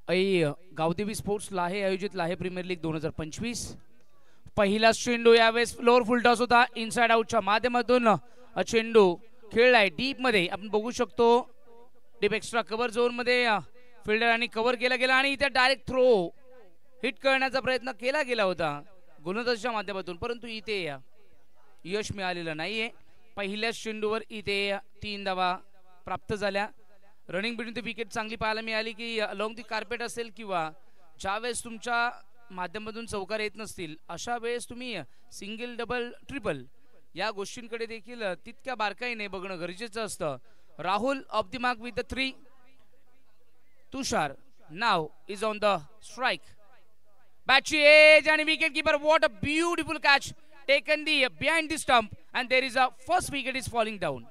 Gavdevi sports लाहे आयोजित लाहे प्रीमियर लीग 2025 पहिला चेंडू यावेळेस फ्लोअर फुल टॉस होता इनसाइड आउटच्या माध्यमातून चेंडू खेळलाय डीप मध्ये आपण बघू शकतो डीप एक्स्ट्रा कव्हर झोन मध्ये फिल्डर आणि कव्हर केला गेला आणि इथे डायरेक्ट थ्रो हिट करण्याचा प्रयत्न केला गेला होता गोलंदाजीच्या माध्यमातून परंतु इथे यश मिळालेलं नाहीये पहिल्याच चेंडूवर इथे 3 धावा प्राप्त झाल्या रनिंग बिटवीन द विकेट चांगली पाहायला मिळाली की अलॉंग दी कार्पेट असेल किंवा ज्यावेळेस तुमच्या माध्यमातून चौकार येत नसतील अशा वेळेस तुम्ही सिंगल डबल ट्रिपल या गोष्टींकडे देखील तितक्या बारकाईने बघणं गरजेचं असतं Rahul off the mark with the 3 Tushar नाव इज ऑन द स्ट्राइक बॅटची एज आणि wicket keeper what a beautiful catch taken the behind the stump and there is a first wicket is falling down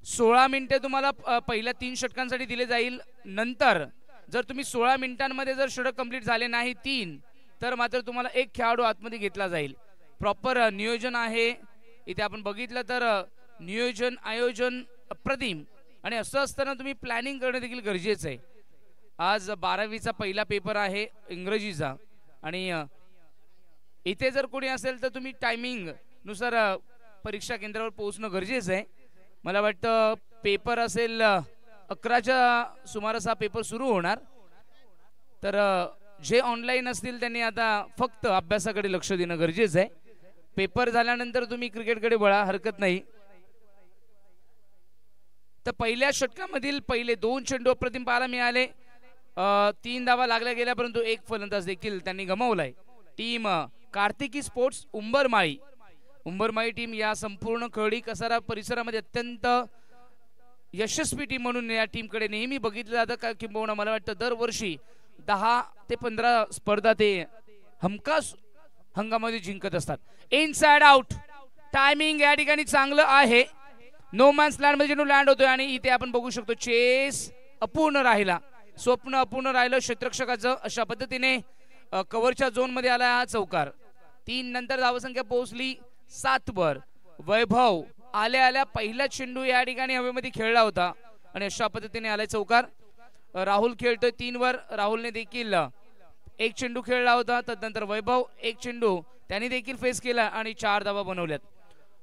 16 मिनिटे तुम्हाला पहिल्या 3 षटकांसाठी दिले जाईल नंतर जर तुम्ही 16 मिनिटांमध्ये जर षटक कंप्लीट झाले नाही 3 तर मात्र तुम्हाला एक खेळाडू आतमध्ये घेतला जाईल प्रॉपर नियोजन आहे इथे आपण बघितलं तर नियोजन आयोजन अप्रतिम आणि असं असताना तुम्ही प्लॅनिंग करणं देखील गरजेचं आहे आज 12वीचा पहिला पेपर आहे इंग्रजीचा आणि इथे जर कोणी असेल तर तुम्ही टायमिंग नुसार परीक्षा केंद्रावर पोहोचणं गरजेचं आहे मला वाटतं पेपर असेल 11च्या सुमारास हा पेपर सुरू होणार तर जे ऑनलाईन असतील त्यांनी आता फक्त अभ्यासाकडे लक्ष देणं गरजेचं आहे पेपर झाल्यानंतर तुम्ही क्रिकेटकडे वळा हरकत नाही तर पहिल्या षटकामधील पहिले 2 चेंडू अप्रतिम पाहायला मिळाले 3 धावा लागल्या गेल्या परंतु एक फलंदाज देखील त्यांनी गमावलाय टीम कार्तिकी स्पोर्ट्स उंबरमाळी टीम या संपूर्ण खर्डी कसारा परिसरामध्ये अत्यंत यशस्वी टीम म्हणून या टीमकडे नेहमी बघितलं जातं का किंबहुना मला वाटतं दरवर्षी 10 ते 15 स्पर्धा ते हमखास हंगामामध्ये जिंकत असतात इनसाइड आउट टायमिंग या ठिकाणी चांगलं आहे नो मॅन्स लँड मध्ये चेंडू लँड होतोय आणि इथे आपण बघू शकतो चेस अपूर्ण राहिला स्वप्न अपूर्ण राहिलं क्षेत्ररक्षकाचं अशा पद्धतीने कव्हरच्या झोन मध्ये आला हा चौकार 3 नंतर धावसंख्या पोहोचली 7 वर वैभव आल्या आल्या पहिला चेंडू या ठिकाणी हवेमध्ये खेळला होता आणि अशा पद्धतीने आलाय चौकार राहुल खेळतोय 3 वर राहुलने देखील एक चेंडू खेळला होता तदनंतर वैभव एक चेंडू त्यांनी देखील फेस केला आणि 4 धावा बनवल्यात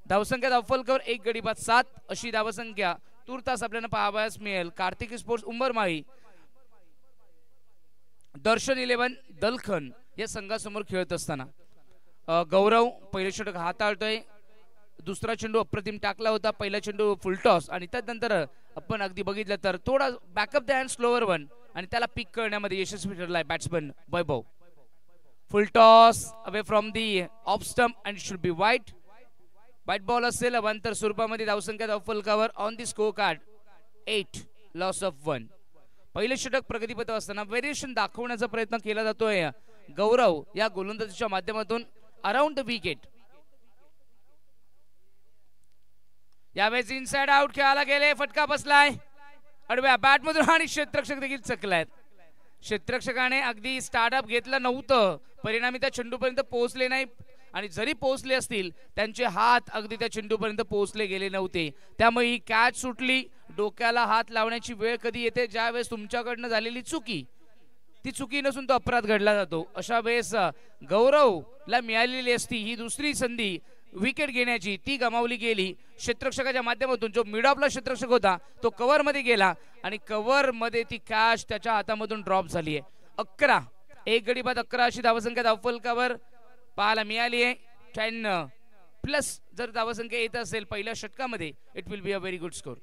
धावसंख्या धावफलकावर 1 गडी बाद 7 अशी धावसंख्या तुर्तास आपल्याला पाहावयास मिळेल कार्तिकी स्पोर्ट्स उंबरमाळी दर्शन 11 दलखन या संघासमोर खेळत असताना गौरव पहिले षटक हाताळतोय दुसरा चेंडू अप्रतिम टाकला होता पहिला चेंडू फुलटॉस आणि त्यानंतर आपण अगदी बघितलं तर थोडा back of the hand slower one आणि त्याला पिक करण्यामध्ये यशस्वी ठरलाय batsman Vaibhav full toss away from the off stump and should be wide ball असेल अवांतर स्वरूपामध्ये धावसंख्या धावफलकावर on the score card 8 loss of 1 पहिले षटक प्रगतीपथ असताना व्हेरिएशन दाखवण्याचा प्रयत्न केला जातोय गौरव या गोलंदाजीच्या माध्यमातून अराउंड द विकेट यावेळेस इनसाइड आउट खेळायला गेले फटका बसलाय अडव्या बॅट मधून आणि क्षेत्ररक्षक देखील चकलायत क्षेत्ररक्षकाने अगदी स्टार्टअप घेतलं नव्हतं परिणामी त्या चेंडूपर्यंत पोहोचले नाही आणि जरी पोहोचले असतील त्यांचे हात अगदी त्या चेंडूपर्यंत पोहोचले गेले नव्हते त्यामुळे ही कॅच सुटली डोक्याला हात लावण्याची वेळ कधी येते ज्यावेळेस तुमच्याकडनं झालेली चुकी ती चुकी नसून तो अपराध घडला जातो अशा वेळेस गौरवला मिळालेली असती ही दुसरी संधी विकेट घेण्याची ती गमावली गेली क्षेत्ररक्षकाच्या माध्यमातून जो मिड ऑफला क्षेत्ररक्षक होता तो कव्हर मध्ये गेला आणि कव्हर मध्ये ती कॅच त्याच्या हातामधून ड्रॉप झाली आहे 11 1 गडी बाद 11 अशी धावसंख्या धावफलकावर पाहायला मिळाली आहे 10 प्लस जर धावसंख्या येत असेल पहिल्या षटकामध्ये it will be a very good score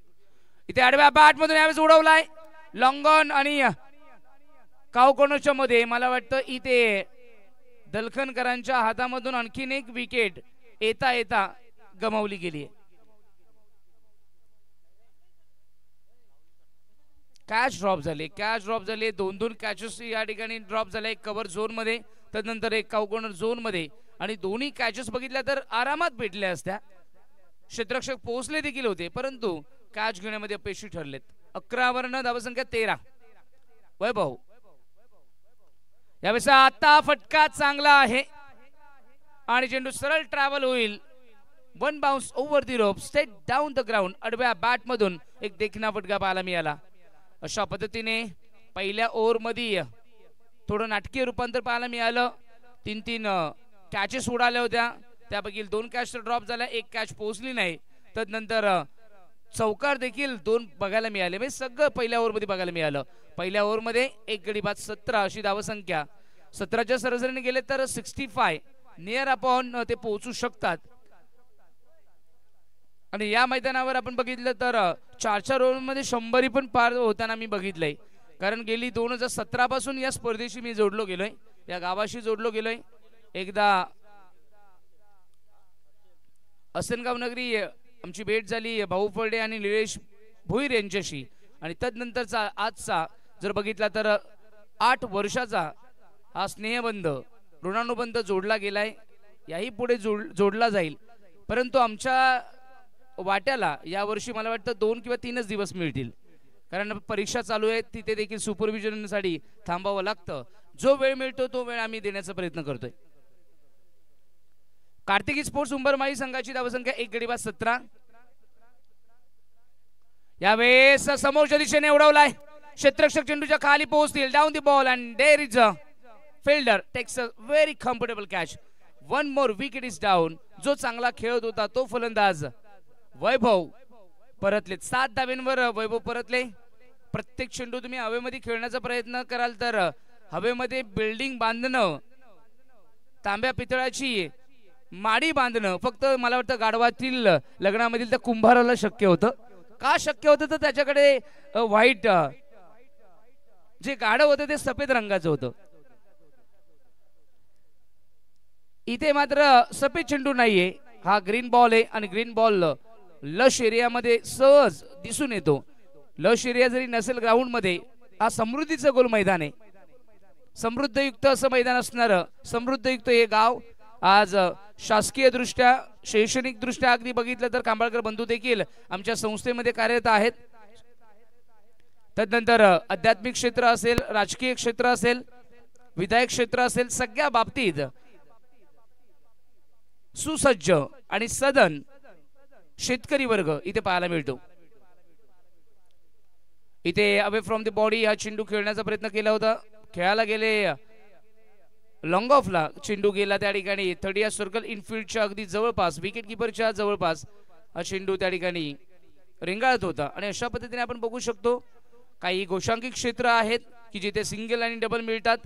इथे आडव्या बॅट मधून यावेळेस उडवलाय लॉंग ऑन आणि कावकोनच्या मध्ये मला वाटतं इथे दलखनकरांच्या हातामधून आणखीन एक विकेट येता येता गमावली गेली आहे कॅच ड्रॉप झाले 2 कॅचेस या ठिकाणी ड्रॉप झाले एक कव्हर झोन मध्ये त्यानंतर एक कावकोनर झोन मध्ये आणि दोन्ही कॅचेस बघितल्या तर आरामात भेटल्या असत्या क्षेत्ररक्षक पोहोचले देखील होते परंतु कॅच घेण्यामध्ये अपयशी ठरलेत 11 वरनं धावसंख्या 13 वैभव यावेळेस आता फटका चांगला आहे आणि चेंडू सरळ ट्रॅव्हल होईल 1 bounce over the rope straight down the ground अडव्या बॅट मधून एक देखणा फटका पाहायला मिळाला. अशा पद्धतीने पहिल्या ओव्हरमध्ये थोडं नाटकीय रूपांतर पाहायला मिळालं. 3 कॅचेस उडाल्या होत्या, त्यापैकी 2 कॅच ड्रॉप झाल्या, 1 कॅच पोहोचली नाही. तदनंतर चौकार देखील 2 बघायला मिळाले. म्हणजे सगळं पहिल्या ओव्हरमध्ये बघायला मिळालं. पहिल्या ओव्हरमध्ये 1 गडी बाद 17 अशी धावसंख्या. 17च्या सरासरीने गेले तर 65 नियर अपॉन ते पोहोचू शकतात. आणि या मैदानावर आपण बघितलं तर 4 ओव्हरमध्ये 100 पण पार होताना मी बघितलंय. कारण गेली 2017 पासून या स्पर्धेशी मी जोडलो गेलोय, या गावाशी जोडलो गेलोय. एकदा असनगाव नगरी आमची भेट झाली भाऊ फळडे आणि निलेश भोईर यांच्याशी. आणि तदनंतरचा आजचा जर बघितला तर 8 वर्षाचा हा स्नेहबंध ऋणानुबंध जोडला गेलाय. याही पुढे जोडला जाईल. परंतु आमच्या वाट्याला यावर्षी मला वाटतं 2 किंवा 3च दिवस मिळतील. कारण परीक्षा चालू आहे, तिथे देखील सुपरविजनसाठी थांबावं लागतं. जो वेळ मिळतो तो वेळ आम्ही देण्याचा प्रयत्न करतोय. कार्तिकी स्पोर्ट्स उंबरमाळी संघाची धावसंख्या 1 गडी बाद 17. यावेळेस समोरच्या दिशेने उडवलाय, क्षेत्ररक्षक चेंडूच्या खाली पोहोचतील. Down the ball and there is a fielder takes a very comfortable catch. 1 more wicket is down. जो चांगला खेळत होता तो फलंदाज वैभव परतले. 7 धाब्यांवर वैभव परतले. प्रत्येक चेंडू तुम्ही हवेमध्ये खेळण्याचा प्रयत्न कराल तर हवेमध्ये बिल्डिंग बांधणं, तांब्या पितळाची माडी बांधणं फक्त मला वाटतं गाढवातील लग्नामधील त्या कुंभाराला शक्य होतं. का शक्य होतं तर त्याच्याकडे व्हाईट जे गाढव होतं ते सफेद रंगाचं होतं. इथे मात्र सफेद चेंडू नाहीये, हा ग्रीन बॉल आहे. आणि ग्रीन बॉल लश एरियामध्ये सहज दिसून येतो. लश एरिया जरी नसेल ग्राउंड मध्ये, हा समृद्धीचं गोल मैदान आहे. समृद्धयुक्त असं मैदान असणार, समृद्धयुक्त हे गाव. आज शासकीय दृष्ट्या शैक्षणिक दृष्ट्या अगदी बघितलं तर कांबाळकर बंधू देखील आमच्या संस्थेमध्ये कार्यरत आहेत. तदनंतर आध्यात्मिक क्षेत्र असेल, राजकीय क्षेत्र असेल, विधायक क्षेत्र असेल, सगळ्या बाबतीत सुसज्ज आणि सदन शेतकरी वर्ग इथे पाहायला मिळतो. इथे अवे फ्रॉम द बॉडी हा चेंडू खेळण्याचा प्रयत्न केला होता. खेळायला गेले लॉंग ऑफला चेंडू गेला त्या ठिकाणी 30 सर्कल इनफिल्डच्या अगदी जवळपास, विकेट किपरच्या जवळपास हा चेंडू त्या ठिकाणी रेंगाळत होता. आणि अशा पद्धतीने आपण बघू शकतो काही गोशांकिक क्षेत्र आहेत की जिथे सिंगल आणि डबल मिळतात.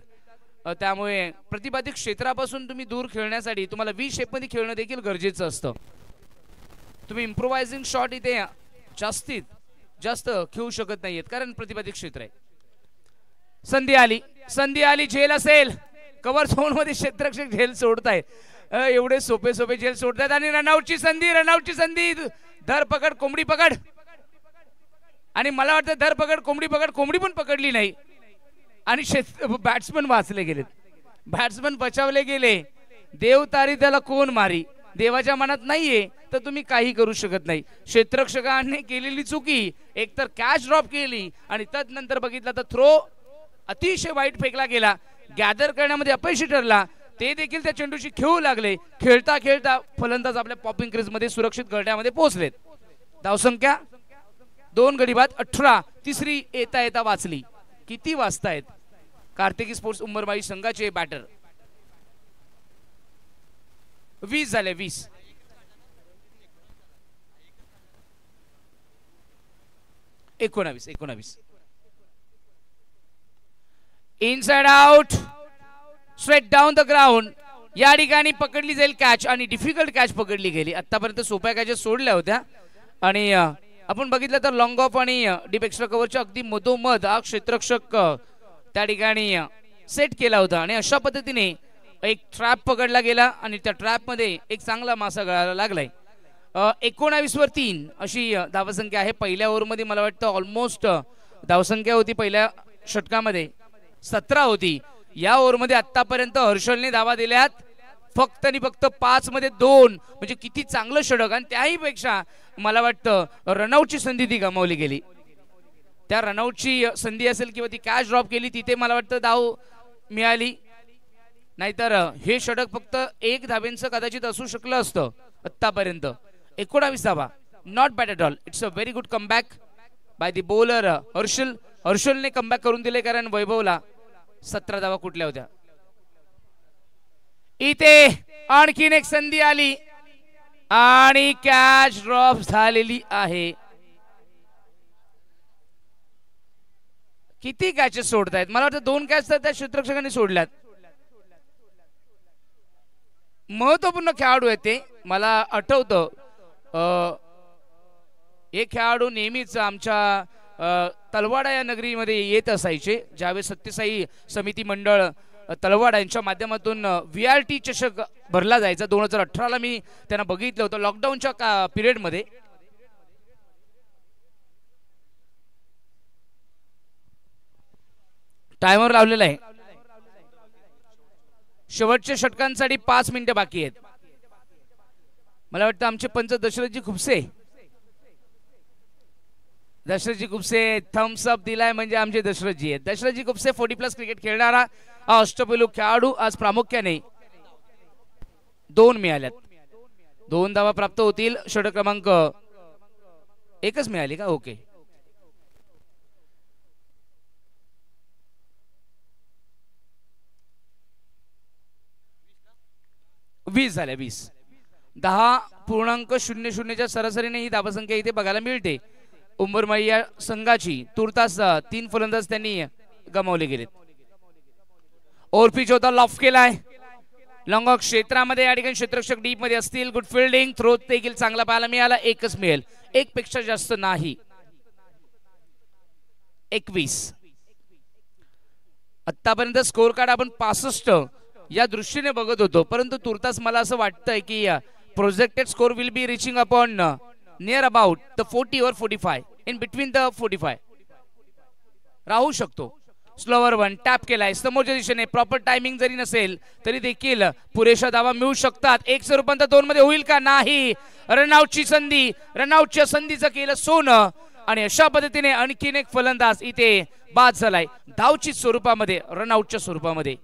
त्यामुळे प्रतिबाधित क्षेत्रापासून तुम्ही दूर खेळण्यासाठी तुम्हाला व्ही शेपमध्ये खेळणं देखील गरजेचं असतं. तुम्ही इम्प्रोवायझिंग शॉट इथे जास्तीत जास्त खेळू शकत नाहीयेत कारण प्रतिबाधित क्षेत्र आहे. संधी आली झेल असेल, कव्हर झोन मध्ये क्षेत्ररक्षक झेल सोडतायत. एवढे सोपे झेल सोडतायत. आणि रनआउटची संधी, धरपकड कोंबडी पकड. आणि मला वाटतं धरपकड कोंबडी पकड, कोंबडी पण पकडली नाही आणि बॅट्समन वाचले गेले, बॅट्समन बचावले गेले. देव तारी त्याला कोण मारी, देवाच्या मनात नाहीये तर तुम्ही काही करू शकत नाही. क्षेत्ररक्षकाने केलेली चुकी, एकतर कॅच ड्रॉप केली आणि तदनंतर बघितलं तर थ्रो अतिशय वाईट फेकला गेला, गॅदर करण्यामध्ये अपयशी ठरला. ते देखील त्या चेंडूशी खेळू लागले. खेळता खेळता फलंदाज आपल्या पॉपिंग क्रीज मध्ये सुरक्षित गड्यामध्ये पोहोचलेत. धावसंख्या 2 गडी बाद 18. तिसरी येता येता वाचली. किती वाजतायत कार्तिकी स्पोर्ट्स उंबरमाळी संघाचे बॅटर? 20 झाले, 20. एकोणावीस. Inside out, straight down the ground. या ठिकाणी पकडली जाईल कॅच आणि डिफिकल्ट कॅच पकडली गेली. आतापर्यंत सोप्या कॅचेस सोडल्या होत्या आणि आपण बघितलं तर लॉंग ऑफ आणि डीप एक्स्ट्रा कव्हरच्या अगदी मधोमध हा क्षेत्ररक्षक त्या ठिकाणी सेट केला होता. आणि अशा पद्धतीने एक ट्रॅप पकडला गेला आणि त्या ट्रॅप मध्ये एक चांगला मासा गळायला लागलाय. 19 वर 3 अशी धावसंख्या आहे. पहिल्या ओव्हरमध्ये मला वाटतं ऑलमोस्ट धावसंख्या होती पहिल्या षटकामध्ये 17 होती. या ओव्हरमध्ये आतापर्यंत हर्षलने धावा दिल्यात फक्त आणि फक्त 5 मध्ये 2, म्हणजे किती चांगलं षटक. आणि त्याही पेक्षा मला वाटतं रनआउटची संधी ती गमावली गेली. त्या रनआउटची संधी असेल किंवा ती कॅच ड्रॉप केली तिथे मला वाटतं धाव मिळाली, नाहीतर हे षटक फक्त 1 धाब्यांचं कदाचित असू शकलं असतं आतापर्यंत. 19 धावा, not bad at all. It's a very good comeback. By the bowler Harshal. हर्षलने कमबॅक करून दिले कारण वैभवला 17 धावा कुठल्या होत्या. इथे आणखीन एक संधी आली आणि कॅच ड्रॉप झालेली आहे. किती कॅचेस सोडतायत? मला वाटतं 2 कॅच तर त्या क्षेत्ररक्षकांनी सोडल्यात. महत्वपूर्ण खेळाडू आहे ते. मला आठवतं एक खेळाडू नेहमीच आमच्या तलवाडा या नगरीमध्ये येत असायचे. ज्यावेळेस सत्यसाई समिती मंडळ तलवाडा यांच्या माध्यमातून VRT चषक भरला जायचा 2018ला मी त्यांना बघितलं होतं लॉकडाऊनच्या पिरियडमध्ये. टायमर लावलेला आहे. शेवटच्या षटकांसाठी 5 मिनिटं बाकी आहेत. मला वाटतं आमचे पंच दशरथजी खुपसे थम्स अप दिलाय म्हणजे आमचे दशरथजी आहेत. दशरथजी खुपसे 40+ क्रिकेट खेळणारा अष्टपैलू खेळाडू. आज प्रामुख्याने 2 मिळाल्यात. 2 धावा प्राप्त होतील. षटक क्रमांक 1च मिळाली का? ओके. वीस झाल्या. 10.00च्या सरासरीने ही धावसंख्या इथे बघायला मिळते. उंबरमाळी या संघाची तुर्तास 3 फलंदाज त्यांनी गमावले गेलेत. ओव्हरपिच होता, लॉफ केलाय लॉंग ऑफ क्षेत्रामध्ये. या ठिकाणी क्षेत्ररक्षक डीप मध्ये असतील. Good fielding. थ्रो देखील चांगला पाहायला मिळाला. 1च मिळेल. 1 पेक्षा जास्त नाही. 21. आतापर्यंत स्कोर कार्ड आपण 65 या दृष्टीने बघत होतो, परंतु तुर्तास मला असं वाटतंय की projected score will be reaching upon near about the 40 or 45 in between the 45 राहू शकतो. स्लोवर 1 टॅप केलाय समोरच्या दिशेने. प्रॉपर टायमिंग जरी नसेल तरी देखील पुरेशा धावा मिळू शकतात. 1 रूपांतर 2 मध्ये होईल का? नाही. रनआउटची संधी. रनआउटच्या संधीचं केलं सोनं आणि अशा पद्धतीने आणखीन एक फलंदाज इथे बाद झालाय धावची स्वरूपामध्ये, रनआउटच्या स्वरूपामध्ये.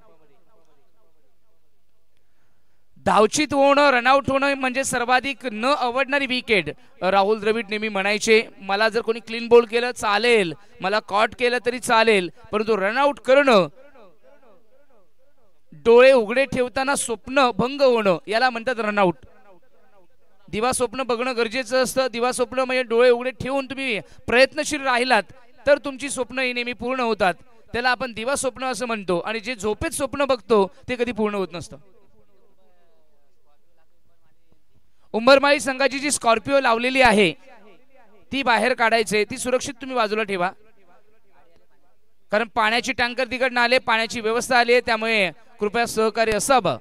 धावचित होणं, रनआउट होणं म्हणजे सर्वाधिक न आवडणारी विकेट. राहुल द्रविड नेहमी म्हणायचे मला जर कोणी क्लीन बॉल केलं चालेल, मला कॉट केलं तरी चालेल, परंतु रनआउट करणं, डोळे उघडे ठेवताना स्वप्न भंग होणं याला म्हणतात रनआउट. दिवा स्वप्न बघणं गरजेचं असतं. दिवा स्वप्न म्हणजे डोळे उघडे ठेवून तुम्ही प्रयत्नशील राहिलात तर तुमची स्वप्न ही नेहमी पूर्ण होतात. त्याला आपण दिवा स्वप्न असं म्हणतो. आणि जे झोपेत स्वप्न बघतो ते कधी पूर्ण होत नसतं. उंबरमाळी संघाची जी स्कॉर्पिओ लावलेली आहे ती बाहेर काढायचे. ती सुरक्षित तुम्ही बाजूला ठेवा, कारण पाण्याची टँकर तिकडनं आले, पाण्याची व्यवस्था आली आहे, त्यामुळे कृपया सहकार्य असावं.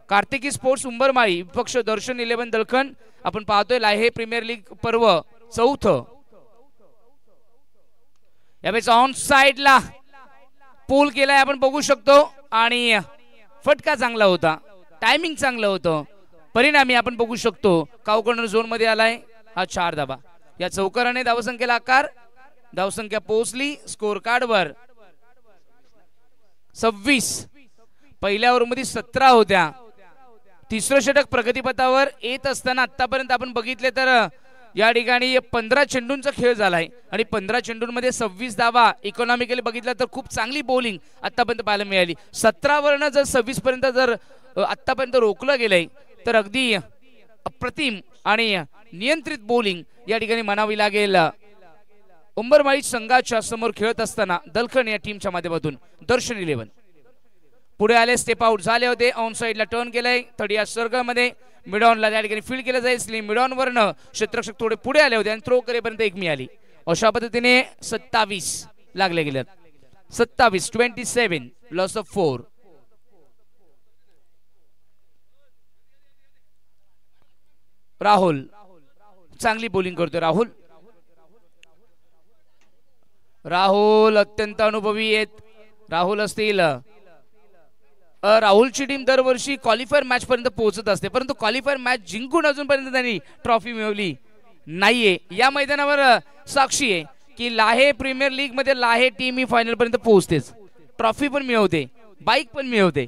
कार्तिकी स्पोर्ट्स उंबरमाळी विपक्ष दर्शन 11 दळखण. आपण पाहतोय लाहे प्रीमियर लीग पर्व 4. यावेळेस ऑन साइडला पूल केलाय आपण बघू शकतो आणि फटका चांगला होता, टायमिंग चांगलं होतं. परिणामी आपण बघू शकतो काउकॉर्नर झोन मध्ये आलाय हा 4 धावा. या चौकाराने धावसंख्येला आकार. धावसंख्या पोहोचली स्कोर कार्ड वर 26. पहिल्या ओव्हरमध्ये 17 होत्या. तिसरं षटक प्रगतीपथावर येत असताना आतापर्यंत आपण बघितले तर या ठिकाणी 15 चेंडूंचा खेळ झालाय आणि 15 चेंडूंमध्ये 26 धावा. इकॉनॉमिकली बघितलं तर खूप चांगली बॉलिंग आतापर्यंत पाहायला मिळाली. 17 वरनं जर 26 पर्यंत जर आतापर्यंत रोखलं गेलंय तर अगदी अप्रतिम आणि नियंत्रित बॉलिंग या ठिकाणी म्हणावी लागेल. उंबरमाळी संघाच्या समोर खेळत असताना दलखण या टीमच्या माध्यमातून दर्शन 11 पुढे आले, स्टेप आउट झाले होते. ऑन साइडला टर्न केलंय. थर्ड सर्कलमध्ये मिडॉनला त्या ठिकाणी फील्ड केलं जाईल. स्लिम मिडॉन वरनं क्षेत्ररक्षक थोडे पुढे आले होते आणि थ्रो करेपर्यंत 1 मिळाली. अशा पद्धतीने 27 लागले गेले. 27 लॉस ऑफ 4. राहुल चांगली बॉलिंग करतोय. राहुल अत्यंत अनुभवी आहेत. राहुल असतील. राहुलची टीम दरवर्षी क्वालिफायर मॅच पर्यंत पोहोचत असते, परंतु क्वालिफायर मॅच जिंकून अजूनपर्यंत त्यांनी ट्रॉफी मिळवली नाहीये. या मैदानावर साक्षी आहे की लाहे प्रीमियर लीग मध्ये लाहे टीम ही फायनल पर्यंत पोहोचतेच. ट्रॉफी पण मिळवते, बाईक पण मिळवते,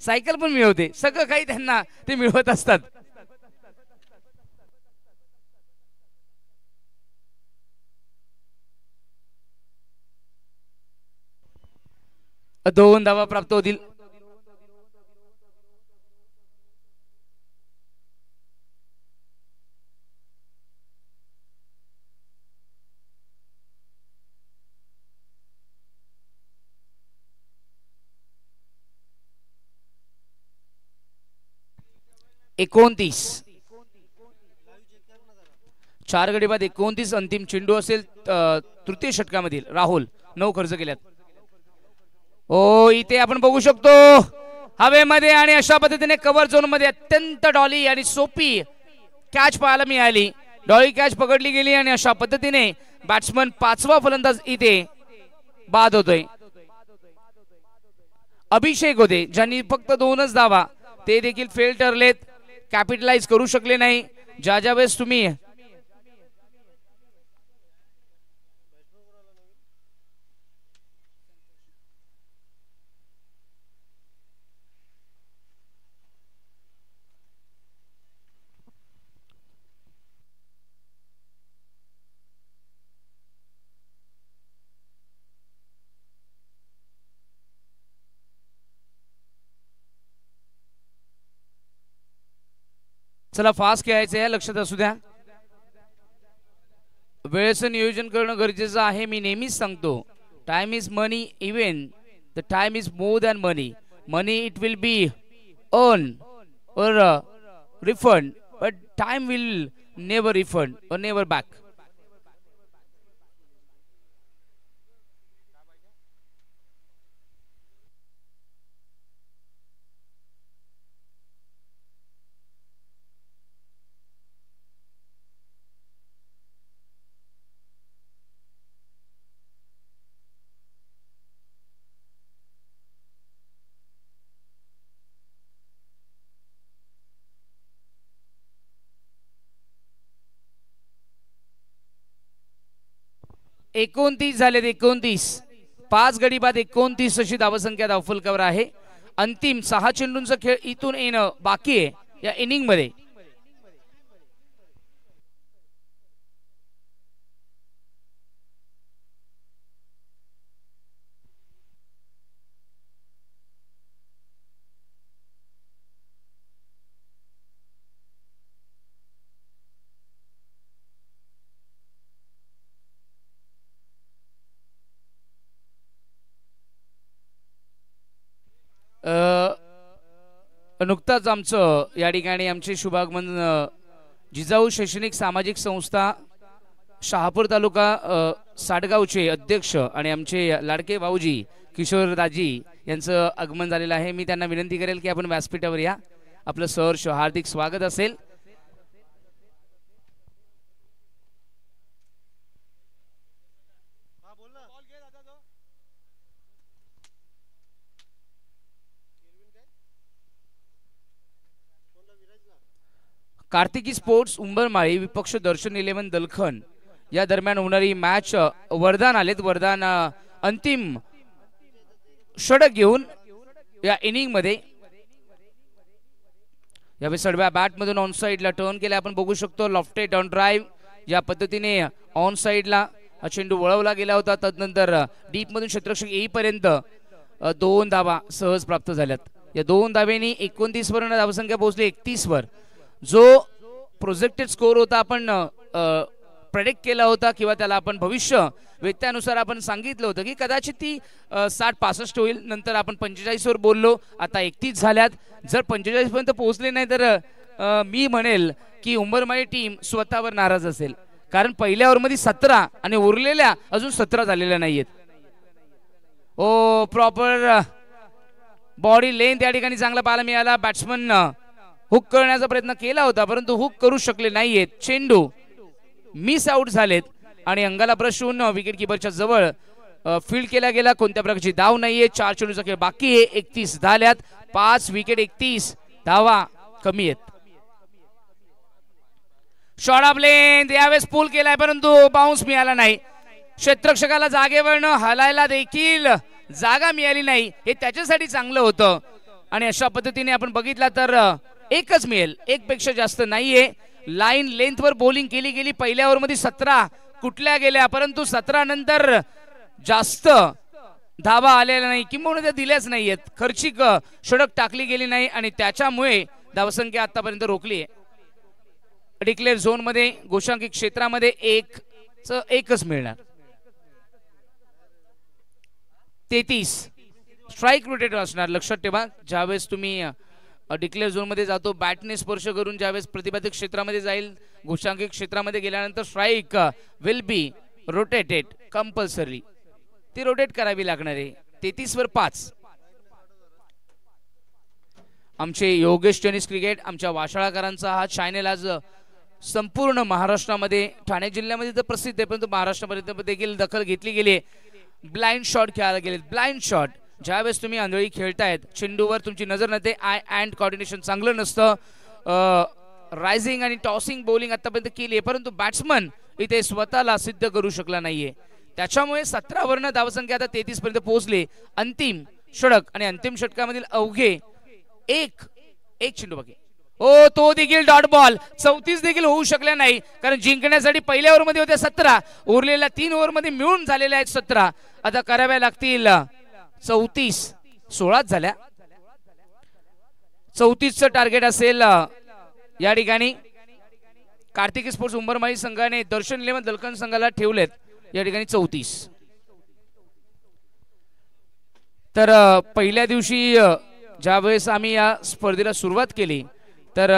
सायकल पण मिळवते, सगळं काही त्यांना ते मिळवत असतात. 2 धावा प्राप्त होतील. एकोणतीस 4 गडी बाद 29 अंतिम चेंडू असेल तृतीय षटकामधील. राहुल 9 खर्च केल्यात. ओ इथे आपण बघू शकतो हवेमध्ये आणि अशा पद्धतीने कव्हर झोन मध्ये अत्यंत डॉली आणि सोपी कॅच पाहायला मिळाली. डॉली कॅच पकडली गेली आणि अशा पद्धतीने बॅट्समन 5वा फलंदाज इथे बाद होतोय. अभिषेक होते ज्यांनी फक्त 2च धावा, ते देखील फेल ठरलेत, कॅपिटलाइज करू शकले नाही. ज्या वेळेस तुम्ही चला फास्ट खेळायचं आहे, लक्षात असू द्या. वेळेचं नियोजन करणं गरजेचं आहे. मी नेहमीच सांगतो time is money, even the time is more than money. Money it will be earn or refund, but time will never refund or never back. एकोणतीस झालेत. 29 5 गडी बाद 29 अशी धावसंख्या धावफलकावर आहे. अंतिम 6 चेंडूंचा खेळ इथून येणं बाकी आहे या इनिंग मध्ये. नुकताच आमचं या ठिकाणी आमचे शुभागमन जिजाऊ शैक्षणिक सामाजिक संस्था शहापूर तालुका साडगावचे अध्यक्ष आणि आमचे लाडके भाऊजी किशोरदाजी यांचं आगमन झालेलं आहे. मी त्यांना विनंती करेल की आपण व्यासपीठावर या. आपलं सहर्ष हार्दिक स्वागत असेल. कार्तिकी स्पोर्ट्स उंबरमाळी विपक्ष दर्शन 11 दलखन या दरम्यान होणारी मॅच वरदान आलेत. वरदान अंतिम षटक घेऊन या इनिंग मध्ये यावेळी सडव्या बॅट मधून ऑन साइडला टर्न केला. आपण बघू शकतो लॉफ्टेड ऑन ड्राइव्ह या पद्धतीने ऑन साइडला चेंडू वळवला गेला होता. तदनंतर डीप मधून क्षेत्ररक्षक येईपर्यंत 2 धावा सहज प्राप्त झाल्यात. या 2 धावेनी 29 वर धावसंख्या पोहोचली 31 वर. जो प्रोजेक्टेड स्कोर होता आपण प्रेडिक्ट केला होता किंवा त्याला आपण भविष्य वेत्यानुसार आपण सांगितलं होतं की कदाचित ती 60-65 होईल. नंतर आपण 45 वर बोललो, आता 31 झाल्यात. जर 45 पर्यंत पोहोचले नाही तर मी म्हणेल की उंबरमाळी टीम स्वतःवर नाराज असेल, कारण पहिल्या ओव्हरमध्ये 17 आणि उरलेल्या अजून 17 झालेल्या नाहीयेत. ओ प्रॉपर बॉडी लेंथ या ठिकाणी चांगला पाहायला मिळाला. बॅट्समन हुक करण्याचा प्रयत्न केला होता परंतु हुक करू शकले नाहीयेत. चेंडू मिस आउट झालेत आणि अंगाला ब्रश होऊन विकेट किपरच्या जवळ फील्ड केला गेला. कोणत्या प्रकारची धाव नाहीये. 4 चेंडूचा खेळ बाकी आहे. 31 झाल्यात. 5 विकेट 31 धावा कमी आहेत. शॉट ऑफ लेंथ यावेळेस पूल केलाय परंतु बाउन्स मिळाला नाही. क्षेत्ररक्षकाला जागेवरनं हलायला देखील जागा मिळाली नाही. हे त्याच्यासाठी चांगलं होतं आणि अशा पद्धतीने आपण बघितला तर एकच मिळेल, एक पेक्षा जास्त नाहीये. लाईन लेंथ वर बॉलिंग केली गेली. पहिल्या ओव्हर मध्ये 17 कुठल्या गेल्या परंतु 17 नंतर जास्त धावा आलेला नाही किंवा त्या दिल्याच नाहीयेत. खर्चिक षटक टाकली गेली नाही आणि त्याच्यामुळे धावसंख्या आतापर्यंत रोखली आहे. डिक्लेअर झोन मध्ये गोशांकित क्षेत्रामध्ये एकच मिळणार. 33 स्ट्राईक रोटेटर असणार. लक्षात ठेवा ज्यावेळेस तुम्ही डिक्लेअर झोन मध्ये जातो बॅटने स्पर्श करून ज्यावेळेस प्रतिबंधित क्षेत्रामध्ये जाईल गोशांकित क्षेत्रामध्ये गेल्यानंतर strike will be rotated compulsory. ती रोटेट करावी लागणार आहे. 33 वर 5. आमचे योगेश टेनिस क्रिकेट आमच्या वाशाळाकरांचा हा चॅनल आज संपूर्ण महाराष्ट्रामध्ये ठाणे जिल्ह्यामध्ये तर प्रसिद्ध आहे परंतु महाराष्ट्रामध्ये देखील दखल घेतली गेली. ब्लाइंड शॉट खेळायला गेले. ब्लाइंड शॉट ज्यावेळेस तुम्ही आंधळी खेळतायत चेंडूवर तुमची नजर नसते आय अँड कोऑर्डिनेशन चांगलं नसतं. रायझिंग आणि टॉसिंग बॉलिंग आतापर्यंत केली आहे परंतु बॅट्समन इथे स्वतःला सिद्ध करू शकला नाहीये. त्याच्यामुळे 17 वरनं धावसंख्या आता 33 पर्यंत पोहोचली. अंतिम षटक आणि अंतिम षटकामधील अवघे एक चेंडू बाकी. हो तो देखील डॉट बॉल. 34 देखील होऊ शकल्या नाही कारण जिंकण्यासाठी पहिल्या ओव्हर मध्ये होत्या 17 उरलेल्या 3 ओव्हर मध्ये मिळून झालेल्या आहेत 17. आता कराव्या लागतील 34. 16 झाल्या. 34चं टार्गेट असेल या ठिकाणी. कार्तिकी स्पोर्ट्स उंबरमाळी संघाने दर्शन 11 दलकन संघाला ठेवलेत या ठिकाणी 34. तर पहिल्या दिवशी ज्यावेळेस आम्ही या स्पर्धेला सुरुवात केली तर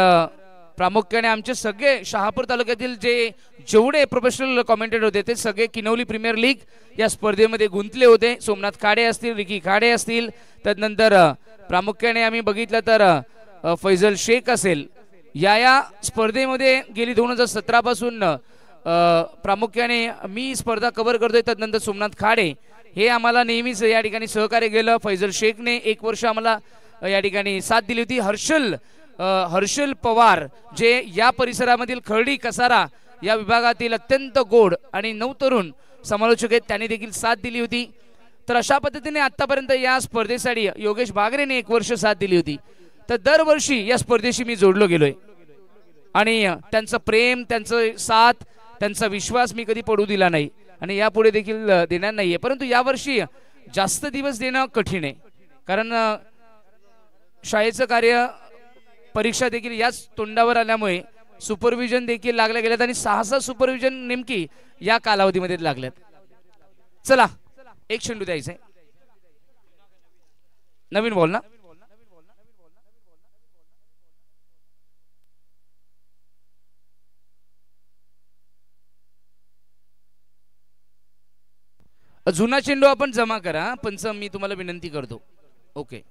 प्रामुख्याने आमचे सगळे शहापूर तालुक्यातील जेवढे प्रोफेशनल कॉमेंटेटर होते ते सगळे किनवली प्रीमियर लीग या स्पर्धेमध्ये गुंतले होते. सोमनाथ खाडे असतील, रिकी खाडे असतील, त्यानंतर प्रामुख्याने आम्ही बघितलं तर फैजल शेख असेल. या स्पर्धेमध्ये गेली 2017 पासून प्रामुख्याने मी स्पर्धा कव्हर करतोय. त्यानंतर सोमनाथ खाडे हे आम्हाला नेहमीच या ठिकाणी सहकार्य केलं. फैजल शेखने 1 वर्ष आम्हाला या ठिकाणी साथ दिली होती. हर्षल पवार जे या परिसरामधील खर्डी कसारा या विभागातील अत्यंत गोड आणि नवतरुण समालोचक आहेत त्यांनी देखील साथ दिली होती. तर अशा पद्धतीने आतापर्यंत या स्पर्धेसाठी योगेश बागरेने 1 वर्ष साथ दिली होती. तर दरवर्षी या स्पर्धेशी मी जोडलो गेलोय आणि त्यांचं प्रेम, त्यांचं साथ, त्यांचा विश्वास मी कधी पडू दिला नाही आणि यापुढे देखील देणार नाहीये. परंतु यावर्षी जास्त दिवस देणं कठीण आहे कारण शाळेचं कार्य, परीक्षा देखील याच तोंडावर आल्यामुळे सुपरविजन देखील लागल्या गेल्यात आणि 6 सुपरविजन नेमकी या कालावधीमध्ये लागल्यात. चला 1 चेंडू द्यायचंय. नवीन बॉल ना. जुना चेंडू आपण जमा करा. पंच मी तुम्हाला विनंती करतो. ओके.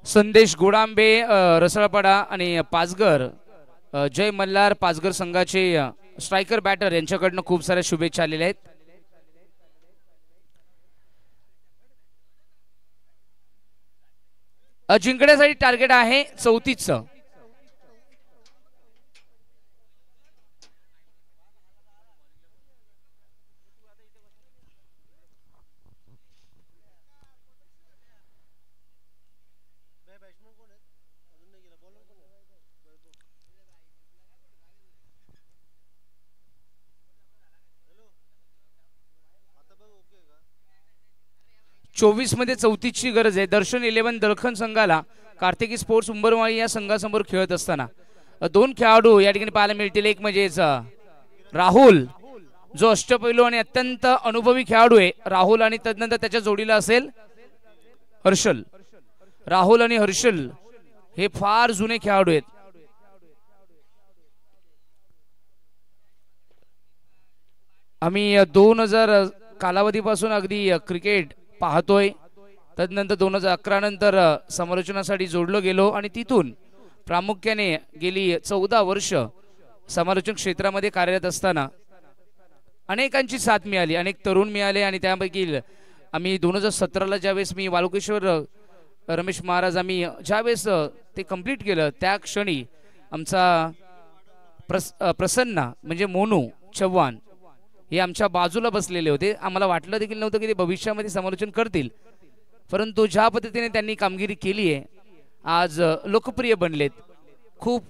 संदेश गोडांबे रसळपाडा आणि पाचघर जय मल्हार पाचघर संघाचे स्ट्रायकर बॅटर यांच्याकडनं खूप साऱ्या शुभेच्छा आलेल्या आहेत. जिंकण्यासाठी टार्गेट आहे 34चं. चोवीस मध्ये 34ची गरज आहे. दर्शन 11 दळखन संघाला कार्तिकी स्पोर्ट्स उंबरमाळी या संघासमोर खेळत असताना 2 खेळाडू या ठिकाणी पाहायला मिळतील. एक म्हणजेच राहुल जो अष्टपैलू आणि अत्यंत अनुभवी खेळाडू आहे राहुल आणि तदनंतर त्याच्या जोडीला असेल हर्षल. राहुल आणि हर्षल हे फार जुने खेळाडू आहेत. आम्ही 2000 कालावधीपासून अगदी क्रिकेट पाहतोय. तदनंतर 2011 नंतर समालोचनासाठी जोडलो गेलो आणि तिथून प्रामुख्याने गेली 14 वर्ष समालोचन क्षेत्रामध्ये कार्यरत असताना अनेकांची साथ मिळाली, अनेक तरुण मिळाले आणि त्यापैकी आम्ही 2017ला ज्यावेळेस मी वालुकेश्वर रमेश महाराज आम्ही ज्यावेळेस ते कंप्लीट केलं त्या क्षणी आमचा प्रसन्ना म्हणजे मोनू चव्हाण हे आमच्या बाजूला बसलेले होते. आम्हाला वाटलं देखील नव्हतं की ते भविष्यामध्ये समालोचन करतील, परंतु ज्या पद्धतीने त्यांनी कामगिरी केली आहे आज लोकप्रिय बनलेत. खूप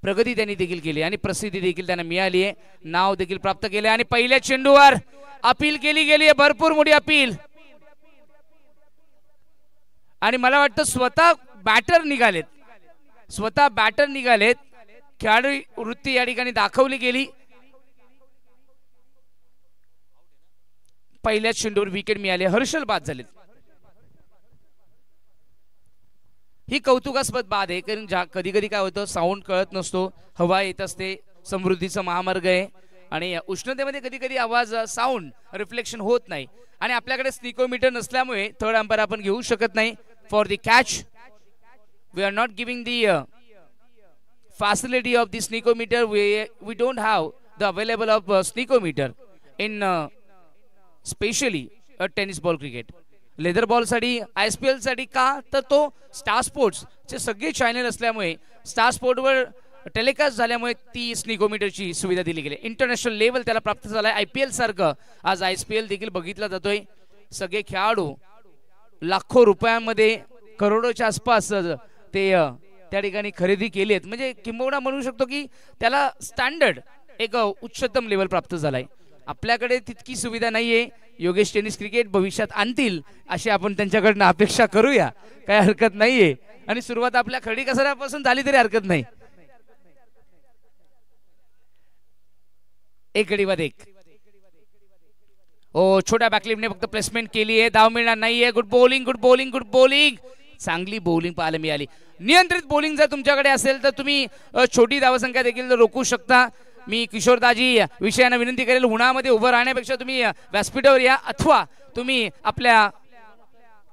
प्रगती त्यांनी देखील केली आणि प्रसिद्धी देखील त्यांना मिळाली आहे, नाव देखील प्राप्त केले. आणि पहिल्या चेंडूवर अपील केली गेली आहे, भरपूर मोठी अपील. आणि मला वाटतं स्वतः बॅटर निघालेत. खेळाडू वृत्ती या ठिकाणी दाखवली गेली. पहिल्याच चेंडूवर विकेट मिळाली, हर्षल बाद झालेत. ही कौतुकास्पद बात आहे, कारण कधी कधी काय होतं साऊंड कळत नसतो, हवा येत असते, समृद्धीचा महामार्ग आहे आणि उष्णतेमध्ये कधी कधी आवाज साऊंड रिफ्लेक्शन होत नाही आणि आपल्याकडे स्निकोमीटर नसल्यामुळे थर्ड अंपायर आपण घेऊ शकत नाही. For the catch we are not giving the facility of the sneakometer. We don't have the available of sneakometer in specially a tennis ball cricket. Leather ball साठी ISPL साठी का तर तो स्टार स्पोर्ट्स चे सगळे चॅनल असल्यामुळे star स्पोर्टवर telecast झाल्यामुळे ती स्निकोमीटरची सुविधा दिली गेली. इंटरनॅशनल लेवल त्याला प्राप्त झालाय. IPL सारखं आज ISPL देखील बघितला जातोय. सगळे खेळाडू लाखो रुपयांमध्ये करोडोच्या आसपास ते त्या ठिकाणी खरेदी केली आहेत, म्हणजे किंबहुना म्हणू शकतो की त्याला स्टँडर्ड एक उच्चतम लेवल प्राप्त झालाय. आपल्याकडे तितकी सुविधा नाहीये. योगेश टेनिस क्रिकेट भविष्यात आणतील अशी आपण त्यांच्याकडनं अपेक्षा करूया, काही हरकत नाहीये. आणि सुरुवात आपल्या खडी कसऱ्यापासून झाली तरी हरकत नाही. एक गडी बाद एक. ओ छोट्या बॅकलिपने फक्त प्लेसमेंट केली आहे, धाव मिळणार नाहीये. Good bowling. चांगली बॉलिंग पाहायला मिळाली. नियंत्रित बॉलिंग जर तुमच्याकडे असेल तर तुम्ही छोटी धावसंख्या देखील रोखू शकता. मी किशोरदाजी विषयानं विनंती करेल, उन्हामध्ये उभं राहण्यापेक्षा तुम्ही व्यासपीठावर या अथवा तुम्ही आपल्या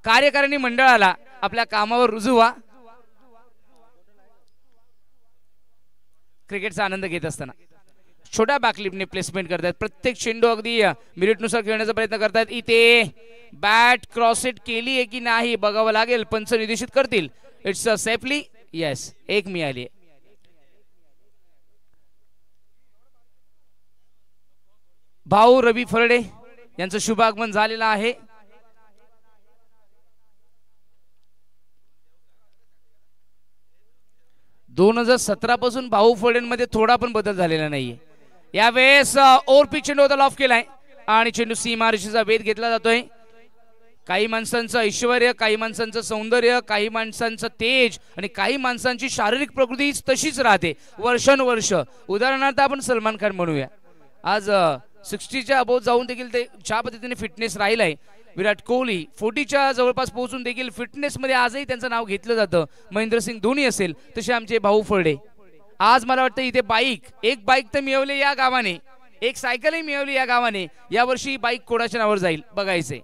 कार्यकारिणी मंडळाला आपल्या कामावर रुजू व्हा. क्रिकेटचा आनंद घेत असताना छोट्या बॅकलिपने प्लेसमेंट करतात. प्रत्येक चेंडू अगदी मेरिटनुसार खेळण्याचा प्रयत्न करतात. इथे बॅट क्रॉसेट केली आहे की नाही बघावं लागेल, पंच निर्देशित करतील. इट्स सेफली येस, एक मिळाली. भाऊ रवी फरडे यांचं शुभागमन झालेलं आहे. दोन 2017 पासून भाऊ फरडेंमध्ये थोडा पण बदल झालेला नाहीये. यावेळेस ओव्हर चेंडू होता लॉफ केलाय आणि चेंडू सीमारेषेचा वेध घेतला जातोय. काही माणसांचं ऐश्वर्य, काही माणसांचं सौंदर्य, काही माणसांचं तेज आणि काही माणसांची शारीरिक प्रकृती तशीच राहते वर्षानुवर्ष. उदाहरणार्थ आपण सलमान खान म्हणूया, आज 60च्या अबोव जाऊन देखील ते ज्या पद्धतीने फिटनेस राहिलाय. विराट कोहली 40च्या जवळपास पोहोचून देखील फिटनेस मध्ये आजही त्यांचं नाव घेतलं जातं. महेंद्रसिंग धोनी असेल तसे आमचे भाऊ फरडे. आज मला वाटतं इथे एक बाईक तर मिळवली या गावाने, एक सायकलही मिळवली या गावाने. यावर्षी बाईक कोणाच्या नावावर जाईल बघायचे.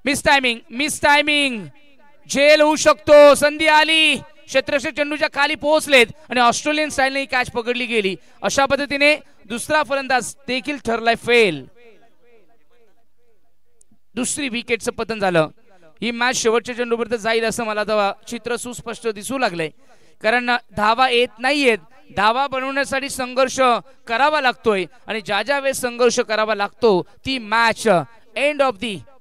मिस टायमिंग झेल होऊ शकतो. संधी आली, क्षेत्ररक्षक चेंडूच्या खाली पोहोचलेत आणि ऑस्ट्रेलियन स्टाईलने कॅच पकडली गेली. अशा पद्धतीने दुसरा फलंदाज देखील ठरलाय फेल. दुसरी विकेटचं पतन झालं. ही मॅच शेवटच्या चेंडूपर्यंत जाईल असं मला तर चित्र सुस्पष्ट दिसू लागलंय, कारण धावा येत नाहीयेत. धावा बनवण्यासाठी संघर्ष करावा लागतोय आणि ज्या वेळेस संघर्ष करावा लागतो ती match end of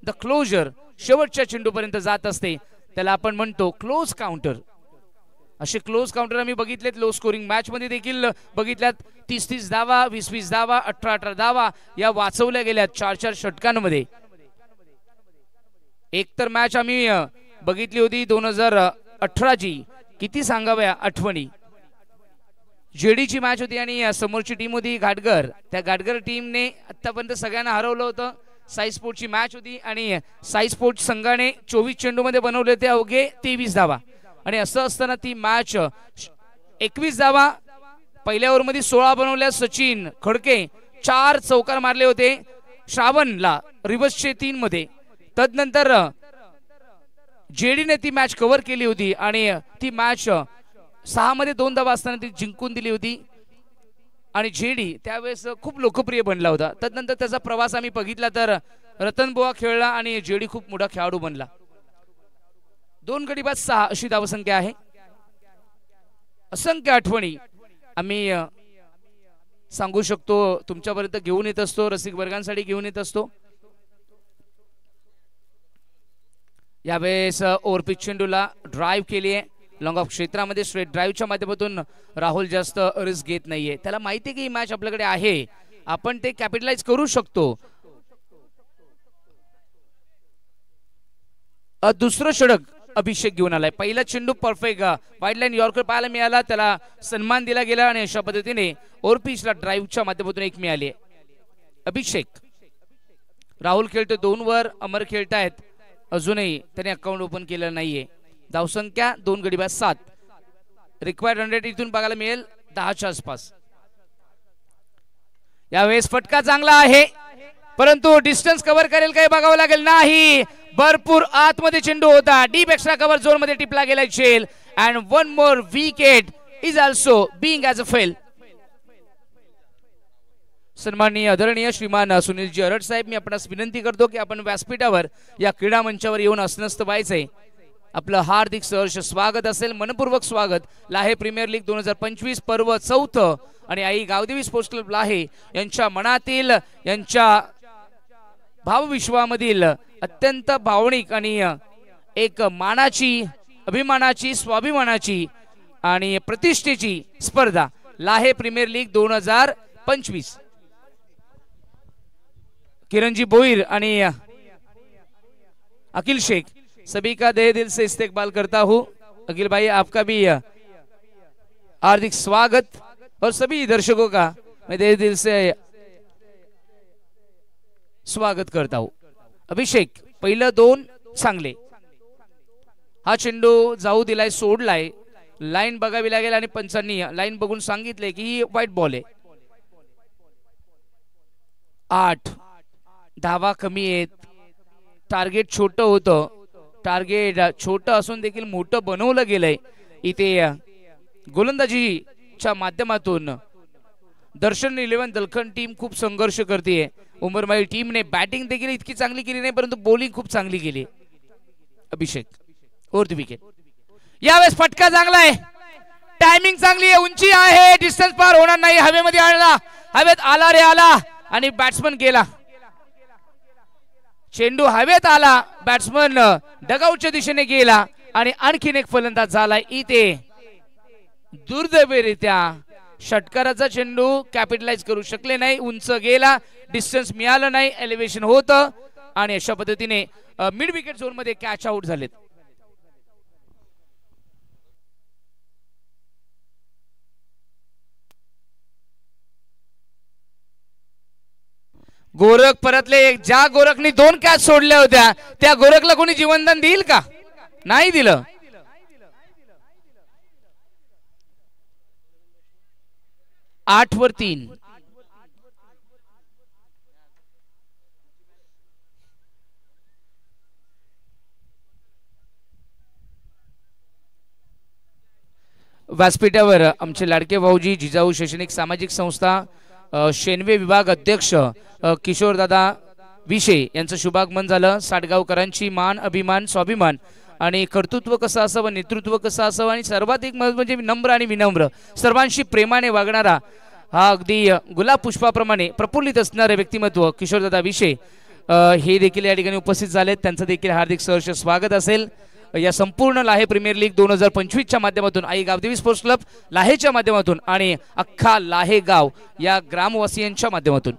the closure शेवटच्या चेंडूपर्यंत जात असते. त्याला आपण म्हणतो क्लोज काउंटर. असे क्लोज काउंटर आम्ही बघितलेत लो स्कोरिंग मॅच मध्ये देखील बघितल्यात. 30-30 धावा, 20-20 धावा, 18-18 धावा या वाचवल्या गेल्यात 4-4 षटकांमध्ये. एक तर मॅच आम्ही बघितली होती 2018ची, किती सांगाव्या आठवणी. जेडीची मॅच होती आणि समोरची टीम होती घाटगर. त्या घाटगर टीमने आतापर्यंत सगळ्यांना हरवलं होतं. साई स्पोर्टची मॅच होती आणि साई स्पोर्ट संघाने 24 चेंडूमध्ये बनवले होते अवघे 23 धावा. आणि असं असताना ती मॅच 21 धावा पहिल्या ओव्हरमध्ये 16 बनवल्या सचिन खडके, 4 चौकार मारले होते श्रावणला रिव्हर्सचे 3 मध्ये. तदनंतर जेडीने ती मॅच कव्हर केली होती आणि ती मॅच 6 मध्ये 2 धावा असताना ती जिंकून दिली होती आणि जेडी त्यावेळेस खूप लोकप्रिय बनला होता. तदनंतर त्याचा प्रवास आम्ही बघितला तर रतन बुवा खेळला आणि जेडी खूप मोठा खेळाडू बनला. 2 गडी बाद 6 अशी धावसंख्या आहे. असंख्य आठवणी आम्ही सांगू शकतो, तुमच्यापर्यंत घेऊन येत असतो, रसिक वर्गांसाठी घेऊन येत असतो. यावेळेस ओव्हरपिच चेंडूला ड्राईव्ह केली आहे लॉंग ऑफ क्षेत्रामध्ये. स्ट्रेट ड्राईव्हच्या माध्यमातून राहुल जास्त रिस्क घेत नाहीये. त्याला माहिती आहे की ही मॅच आपल्याकडे आहे, आपण ते कॅपिटलाइज करू शकतो. दुसरं षटक अभिषेक घेऊन आलाय. पहिला चेंडू परफेक्ट वाईड लाईन यॉर्कर पाहायला मिळाला, त्याला सन्मान दिला गेला आणि अशा पद्धतीने ओव्हरपिचला ड्राईव्हच्या माध्यमातून 1 मिळाली. अभिषेक राहुल खेळतो 2 वर, अमर खेळतायत, अजूनही त्याने अकाउंट ओपन केलं नाहीये. धावसंख्या 2 गडी बाद 7. रिक्वायर्ड रन रेट इथून बघायला मिळेल 10च्या आसपास. यावेळेस फटका चांगला आहे परंतु डिस्टन्स कव्हर करेल काही बघावं लागेल. नाही, भरपूर आतमध्ये चेंडू होता. डीप एक्स्ट्रा कव्हर झोन मध्ये टिपला गेला चेल and one more wicket is also being as a fail. सन्माननीय आदरणीय श्रीमान सुनीलजी अरट साहेब, मी आपणास विनंती करतो की आपण व्यासपीठावर या क्रीडा मंचावर येऊन असनस्त व्हायचंय. आपलं हार्दिक सहर्ष स्वागत असेल, मनपूर्वक स्वागत. लाहे प्रीमियर लीग 2025 पर्व 4 आणि आई गावदेवी स्पोर्ट्स क्लब लाहे यांच्या मनातील, यांच्या भावविश्वामधील अत्यंत भावनिक आणि एक मानाची, अभिमानाची, स्वाभिमानाची आणि प्रतिष्ठेची स्पर्धा लाहे प्रीमियर लीग 2025. किरणजी बोईर आणि अखिल शेख सभी का तहे दिल से इस्तेकबाल करता हूँ. अखिल भाई आपका भी हार्दिक स्वागत और सभी दर्शकों का मैं तहे दिल से स्वागत करता हूँ. अभिषेक पहिलं 2 चांगले. हा चेंडू जाऊ दिलाय, सोडलाय, लाईन बघावी लागेल आणि पंचांनी लाईन बघून सांगितले की ही वाईट बॉल आहे. 8 धावा कमी आहेत. टार्गेट छोटं होतं, टार्गेट छोटं असून देखील मोठं बनवलं गेलंय. इथे गोलंदाजीच्या माध्यमातून दर्शन 11 दलखन टीम खूप संघर्ष करते. उमरमाई टीमने बॅटिंग देखील इतकी चांगली केली नाही परंतु बॉलिंग खूप चांगली केली. अभिषेक फोर्थ विकेट. यावेळेस फटका चांगला आहे, टायमिंग चांगली आहे, उंची आहे, डिस्टन्स पार होणार नाही. हवेमध्ये आणला, हवेत आला रे आला आणि बॅट्समन गेला. चेंडू हवेत आला, बॅट्समन डगआउटच्या दिशेने गेला आणि आणखीन एक फलंदाज झाला. इथे दुर्दैवरित्या षटकाराचा चेंडू कॅपिटलाइज करू शकले नाही. उंच गेला, डिस्टन्स मिळालं नाही, एलिव्हेशन होतं आणि अशा पद्धतीने मिड विकेट झोन मध्ये कॅच आउट झालेत. गोरख परतले. ज्या गोरखनी 2 कॅच सोडल्या होत्या त्या गोरखला कोणी जीवनदान देईल का? नाही दिलं. आठ वर 3. व्यासपीठावर आमचे लाडके भाऊजी जिजाऊ शैक्षणिक सामाजिक संस्था शेनवे विभाग अध्यक्ष किशोरदादा विशे यांचं शुभागमन झालं. साठगावकरांची मान, अभिमान, स्वाभिमान आणि कर्तृत्व कसं असावं, नेतृत्व कसं असावं आणि सर्वाधिक म्हणजे नम्र आणि विनम्र, सर्वांशी प्रेमाने वागणारा, हा अगदी गुलाब पुष्पाप्रमाणे प्रफुल्लित असणारे व्यक्तिमत्व किशोरदादा विशे हे देखील या ठिकाणी उपस्थित झालेत. त्यांचं देखील हार्दिक सहर्ष स्वागत असेल. या संपूर्ण लाहे प्रीमियर लीग 2025 च्या माध्यमातून, आई गावदेवी स्पोर्ट्स क्लब लाहेच्या माध्यमातून आणि अख्खा लाहे गाव या ग्रामवासियांच्या माध्यमातून.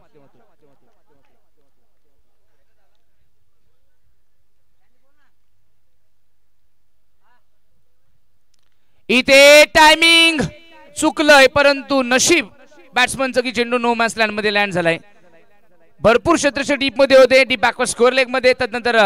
इथे टायमिंग चुकलंय परंतु नशीब बॅट्समनचं की चेंडू नो मॅच लँड मध्ये लँड झालाय. भरपूर क्षेत्रक्षे डीप मध्ये होते, डीप बॅकवर्ड स्कोअर लेग मध्ये. तदनंतर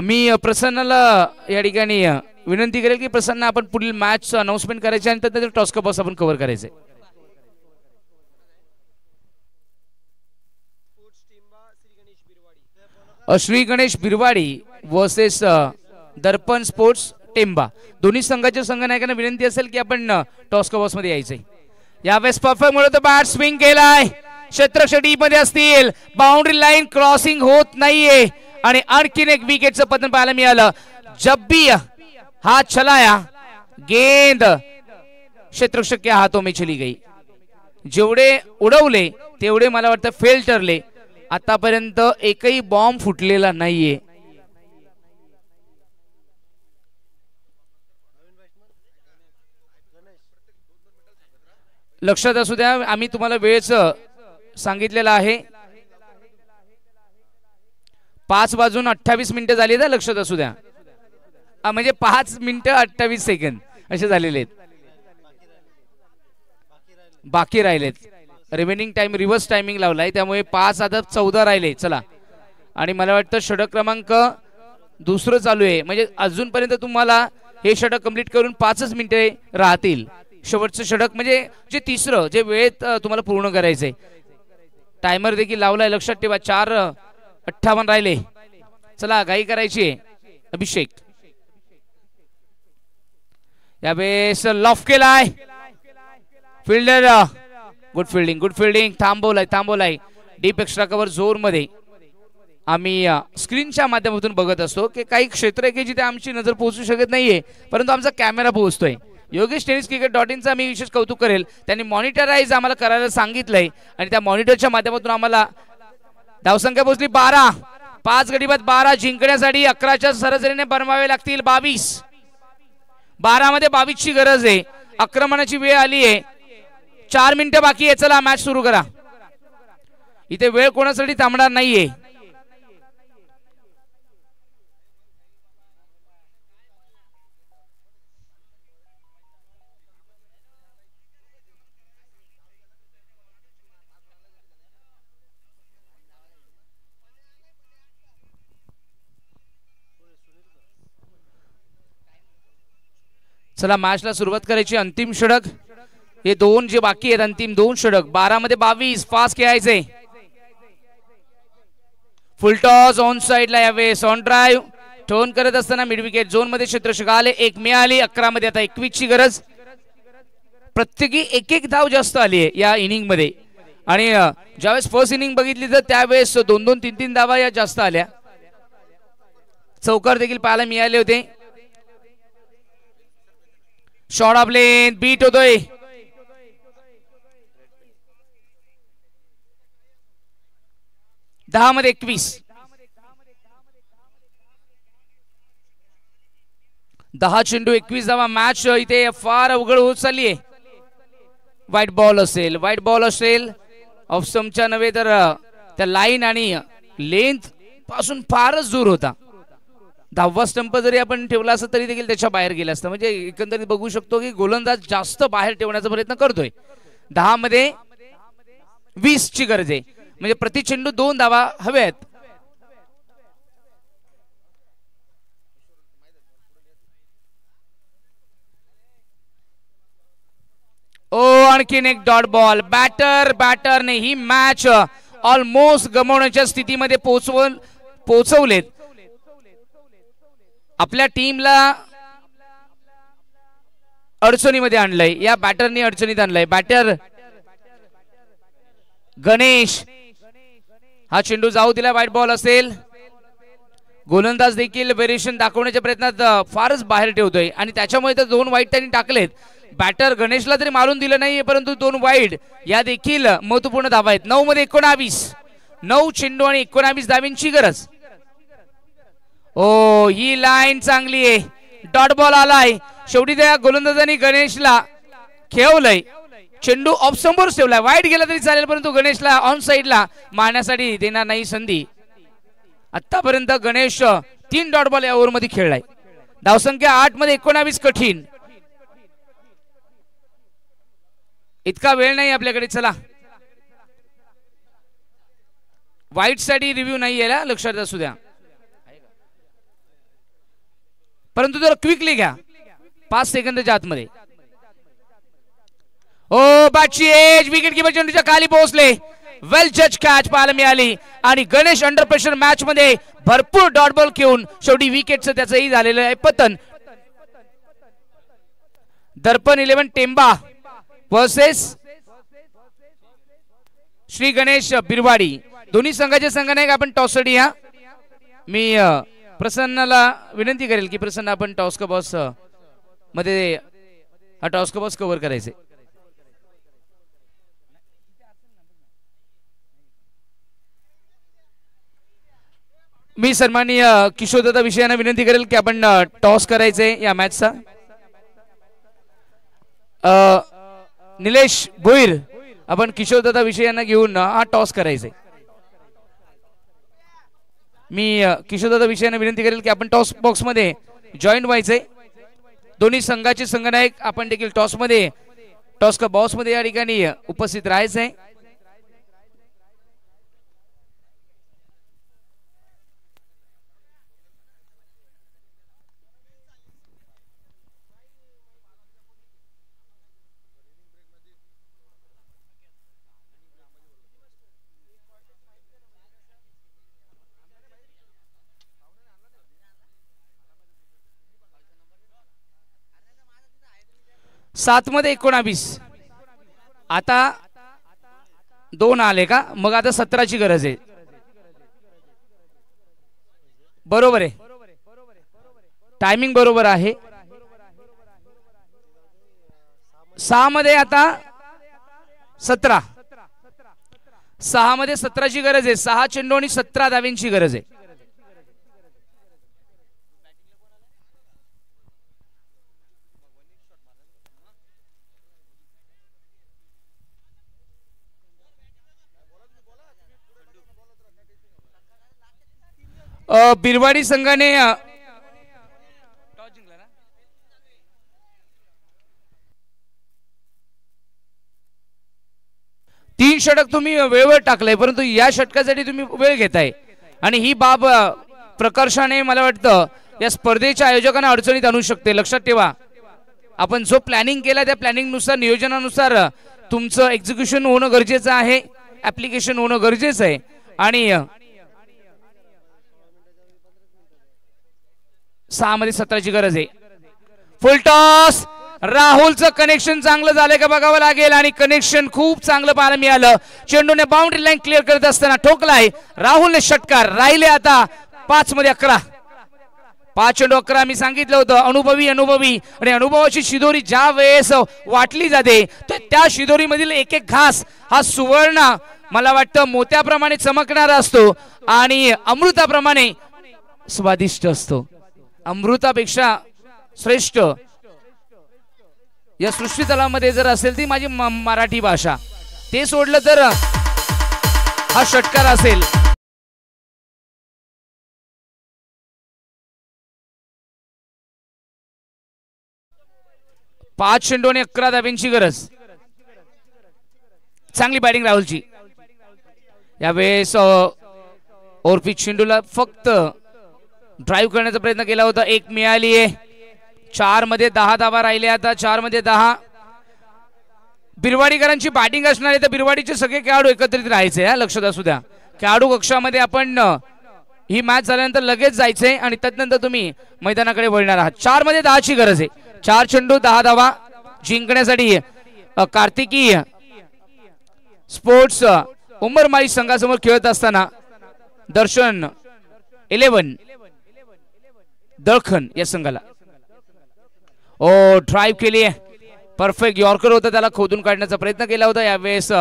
मी प्रसन्नाला या ठिकाणी विनंती करेल की प्रसन्न आपण पुढील मॅच अनाउन्समेंट करायचे आणि त्यानंतर टॉस कप आपण कव्हर करायचे. श्री गणेश बिरवाडी वर्सेस दर्पण स्पोर्ट्स टेंबा. दोन्ही संघाच्या संघनायकांना विनंती असेल की आपण टॉस कव्हर्स मध्ये यायचे. यावेळेस परफेक्ट म्हणून बॅट स्विंग केलाय. क्षेत्ररक्षक डीप मध्ये असतील. बाउंड्री लाईन क्रॉसिंग होत नाहीये आणि आणखीन एक विकेटचं पतन पाहायला मिळालं. जब भी हाथ चलाया गेंद क्षेत्ररक्षक के हाथों में चली गई. जेवढे उडवले तेवढे मला वाटतं फेल ठरले. आतापर्यंत एकही बॉम्ब फुटलेला नाहीये. लक्षात असू द्या आम्ही तुम्हाला वेळेचं सांगितलेलं आहे. 5:28 झाली तर लक्षात असू द्या. म्हणजे 5 मिनिटं 28 सेकंद असे झालेले आहेत. बाकी राहिलेत. रिमेनिंग टाइम रिव्हर्स टायमिंग लावलाय त्यामुळे 5 आता 14 राहिले. चला आणि मला वाटतं षटक क्रमांक दुसरं चालू आहे. म्हणजे अजूनपर्यंत तुम्हाला हे षटक कंप्लीट करून 5च मिनिटे राहतील. शेवटचं षटक म्हणजे जे तिसरं जे वेळेत तुम्हाला पूर्ण करायचंय. टायमर देखील लावलाय लक्षात ठेवा. 4:58 राहिले. चला घाई करायची. अभिषेक यावेळेस लॉफ केलाय. फिल्डर गुड फिल्डिंग थांबवलाय. डीप एक्स्ट्रा कव्हर झोन मध्ये आम्ही स्क्रीनच्या माध्यमातून बघत असतो की काही क्षेत्र आहे की जिथे आमची नजर पोहोचू शकत नाहीये परंतु आमचा कॅमेरा पोहोचतोय. योगेश टेनिस क्रिकेट.in मी विशेष कौतुक करेल. त्यांनी मॉनिटराइज आम्हाला करायला सांगितलंय आणि त्या मॉनिटरच्या माध्यमातून आम्हाला धावसंख्या पोहोचली 12. 5 गडी बाद 12 जिंकण्यासाठी 11च्या सरासरीने बनवावे लागतील 22. 12 मध्ये 22 ची गरज आहे. आक्रमणाची वेळ आली आहे. 4 मिनिटं बाकी आहे. चला मॅच सुरू करा. इथे वेळ कोणासाठी थांबणार नाहीये. चला मॅचला सुरुवात करायची. अंतिम षटक हे 2 जे बाकी आहेत अंतिम 2 षटक. 12 मध्ये 22 फास्ट खेळायचे. फुल टॉस ऑन साइडला यावेळेस ऑन ड्राईव्ह टर्न करत असताना मिड विकेट झोन मध्ये क्षेत्ररक्षक आले. 1 मिळाली. 11 मध्ये आता 21 ची गरज. प्रत्येकी एक धाव जास्त आली आहे या इनिंग मध्ये आणि ज्यावेळेस फर्स्ट इनिंग बघितली तर त्यावेळेस 2-2 3-3 धावा या जास्त आल्या. चौकार देखील पाहायला मिळाले होते. शॉट ऑफ लेन बीट होतोय. दहा मध्ये 21. 10 चेंडू 21 धावा. मॅच इथे फार अवघड होत चालली आहे. व्हाईट बॉल असेल ऑफ स्टंपच्या नव्हे तर त्या लाईन आणि लेंथ पासून फारच दूर होता. 10वा स्टंप जरी आपण ठेवला असता तरी देखील त्याच्या बाहेर गेला असता. म्हणजे एकंदरीत बघू शकतो की गोलंदाज जास्त बाहेर ठेवण्याचा प्रयत्न करतोय. 10 मध्ये 20 ची गरज आहे. म्हणजे प्रति चेंडू 2 धावा हव्यात. आणखीन एक डॉट बॉल. बॅटरने ही मॅच ऑलमोस्ट गमावण्याच्या स्थितीमध्ये पोहोचवलेत. आपल्या टीमला अडचणीमध्ये आणलंय. या बॅटरने अडचणीत आणलंय. बॅटर गणेश हा चेंडू जाऊ दिला. व्हाईट बॉल असेल. गोलंदाज देखील व्हेरिएशन दाखवण्याच्या प्रयत्नात फारच बाहेर ठेवतोय आणि त्याच्यामुळे तर 2 वाईट त्यांनी टाकलेत. बॅटर गणेशला तरी मारून दिलं नाहीये परंतु 2 वाईट या देखील महत्वपूर्ण धावा आहेत. 9 मध्ये 19. 9 चेंडू आणि 19 धावींची गरज. ही लाईन चांगली आहे. डॉट बॉल आलाय. शेवटी त्या गोलंदाजांनी गणेशला खेळवलंय. चेंडू ऑफ समोर ठेवलाय. वाईट गेला तरी चालेल परंतु गणेशला ऑन साइडला मारण्यासाठी देणार नाही संधी. आतापर्यंत गणेश 3 डॉट बॉल या ओव्हर मध्ये खेळलाय. धावसंख्या 8 मध्ये 19 कठीण. इतका वेळ नाही आपल्याकडे. चला वाईट साठी रिव्ह्यू नाही यायला लक्षात असू द्या. परंतु जर क्विकली घ्या 5 सेकंदाच्या आतमध्ये. ओ बॅटची एज विकेट किपर चेंडूच्या खाली पोहोचले. वेल जज कॅच पाहायला मिळाली आणि गणेश अंडर प्रेशर मॅच मध्ये भरपूर डॉट बॉल घेऊन शेवटी विकेटचं त्याचंही झालेलं आहे पतन. दर्पण 11 टेंबा वर्सेस श्री गणेश बिरवाडी. दोन्ही संघाचे संघनायक आपण टॉससाठी या. मी प्रसन्नाला विनंती करेल की प्रसन्न आपण टॉस का बॉस मध्ये हा टॉस का बॉस कव्हर करायचे. मी सन्माननीय किशोरदादा विषयांना विनंती करेल की आपण टॉस करायचे या मॅचचा. निलेश भोईर आपण किशोरदादा विषयांना घेऊन हा टॉस करायचे. मी किशोरदादा विषयांना विनंती करेल की आपण टॉस बॉक्स मध्ये जॉईन व्हायचे. दोन्ही संघाचे संघनायक आपण देखील टॉस मध्ये टॉस का बॉक्स मध्ये या ठिकाणी उपस्थित राहायचे. सात मध्ये 19 आता 2 आले का मग आता 17ची गरज आहे. बरोबर आहे टायमिंग बरोबर आहे. 6 मध्ये आता 17 6 मध्ये 17ची गरज आहे. 6 चेंडू आणि 17 धावांची गरज आहे. बिरवाडी संघाने 3 षटक तुम्ही वेळेवर टाकलाय परंतु या षटकासाठी तुम्ही वेळ घेताय आणि ही बाब प्रकर्षाने मला वाटतं या स्पर्धेच्या आयोजकांना अडचणीत आणू शकते. लक्षात ठेवा आपण जो प्लॅनिंग केला त्या प्लॅनिंग नुसार नियोजनानुसार तुमचं एक्झिक्युशन होणं गरजेचं आहे. ऍप्लिकेशन होणं गरजेचं आहे आणि 6 मध्ये 17ची गरज आहे. फुल टॉस राहुलचं कनेक्शन चांगलं झालंय का बघावं लागेल आणि कनेक्शन खूप चांगलं पाहायला मिळालं. चेंडूने बाउंड्री लाईन क्लिअर करत असताना ठोकलाय राहुलने षटकार. राहिले आता 5 मध्ये 11 5 चेंडू 11. मी सांगितलं होतं अनुभवी आणि अनुभवाची शिदोरी ज्या वेळेस वाटली जाते तर त्या शिदोरी मधील एक एक घास हा सुवर्ण मला वाटतं मोत्याप्रमाणे चमकणारा असतो आणि अमृताप्रमाणे स्वादिष्ट असतो. अमृतापेक्षा श्रेष्ठ या सृष्टी तलामध्ये जर असेल ती माझी मराठी भाषा. ते सोडलं तर हा षटकार असेल. पाच चेंडू आणि 11 धावांची गरज. चांगली बॅटिंग राहुलची. यावेळेस ओरपिच चेंडूला फक्त ड्राईव्ह करण्याचा प्रयत्न केला होता. 1 मिळाली आहे. 4 मध्ये 10 धावा राहिले. आता 4 मध्ये 10. बिरवाडीकरांची बॅटिंग असणार आहे तर बिरवाडीचे सगळे खेळाडू एकत्रित राहायचे. लक्षात असू द्या खेळाडू कक्षामध्ये आपण ही मॅच झाल्यानंतर लगेच जायचंय आणि त्यानंतर तुम्ही मैदानाकडे वळणार आहात. 4 मध्ये 10ची गरज आहे. 4 चेंडू 10 धावा जिंकण्यासाठी कार्तिकी स्पोर्ट्स उंबरमाळी संघासमोर खेळत असताना दर्शन 11 दळखन या संघाला ओ ड्राईव्ह केली आहे. परफेक्ट यॉर्कर होता त्याला खोदून काढण्याचा प्रयत्न केला होता. यावेळेस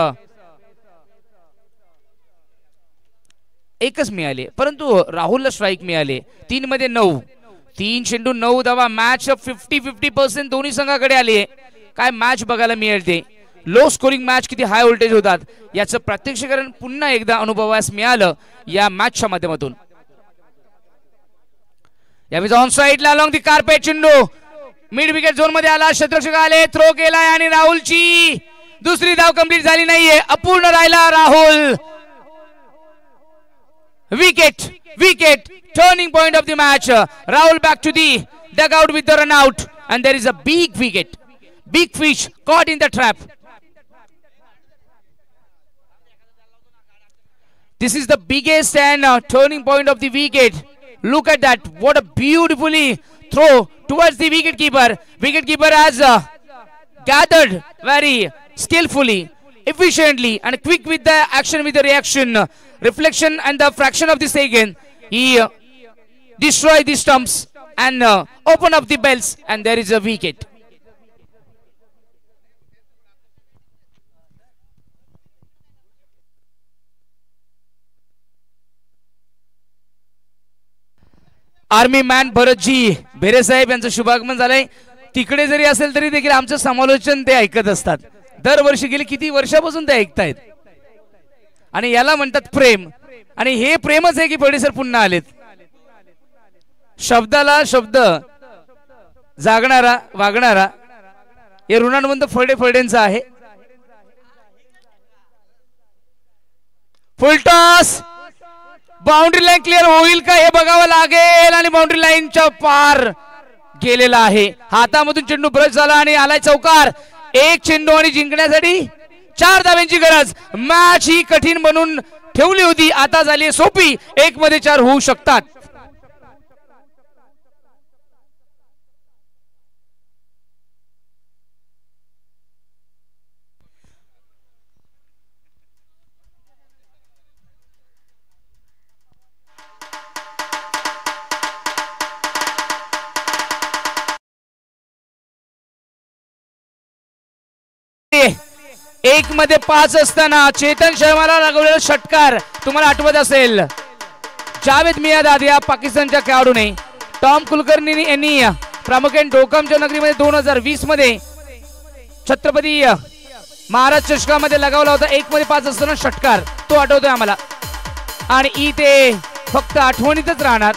एकच मिळाले परंतु राहुलला स्ट्राईक मिळाले. 3 मध्ये 9 3 चेंडू 9 धावा. मॅच 50-50% दोन्ही संघाकडे आली. काय मॅच बघायला मिळेल ते. लो स्कोरिंग मॅच किती हाय व्होल्टेज होतात याचं प्रत्यक्षीकरण पुन्हा एकदा अनुभवास मिळालं या मॅचच्या माध्यमातून. यावेळेस ऑन साइडला अलॉंग दी कार्पेट चेंडू मिड विकेट झोन मध्ये आला. क्षेत्ररक्षक आले. थ्रो केलाय आणि राहुलची दुसरी धाव कंप्लीट झाली नाहीये. अपूर्ण राहिला Rahul. Wicket turning point of the match. Rahul back to the dug out with the run out, and there is a big wicket. Big fish caught in the trap. This is the biggest and turning point of the wicket. Look at that. What a beautifully throw towards the wicketkeeper. Wicketkeeper has gathered very skillfully, efficiently, and quick with the action, with the reaction, reflection, and the fraction of the second. He destroyed the stumps and open up the bells, and there is a wicket. Army man Bharatji बेरे साहेब यांचं शुभागमन झालंय. तिकडे जरी असेल तरी देखील आमचं समालोचन ते ऐकत असतात. दरवर्षी गेली किती वर्षापासून ते ऐकतायत आणि याला म्हणतात प्रेम. आणि हे प्रेमच आहे की फडे सर पुन्हा आलेत. शब्दाला शब्द जागणारा वागणारा हे ऋणानुबंध फडेंचा आहे. फुलटॉस बाउंड्री लाईन क्लिअर होईल का हे बघावं लागेल आणि बाउंड्री लाईनच्या पार गेलेला आहे. हातामधून चेंडू ब्रश झाला आणि आलाय चौकार. एक चेंडू आणि जिंकण्यासाठी 4 धाव्यांची गरज. मॅच ही कठीण बनून ठेवली होती, आता झाली सोपी. 1 मध्ये 4 होऊ शकतात. एक मध्ये 5 असताना चेतन शर्माला लागवलेला षटकार तुम्हाला आठवत असेल. जावेद मियादाद पाकिस्तानच्या खेळाडूने टॉम कुलकर्णी यांनी प्रामुख्याने डोकामच्या नगरीमध्ये 2020 मध्ये छत्रपती महाराज चषकामध्ये लगावला होता. 1 मध्ये 5 असताना षटकार तो आठवतोय आम्हाला आणि ते फक्त आठवणीतच राहणार.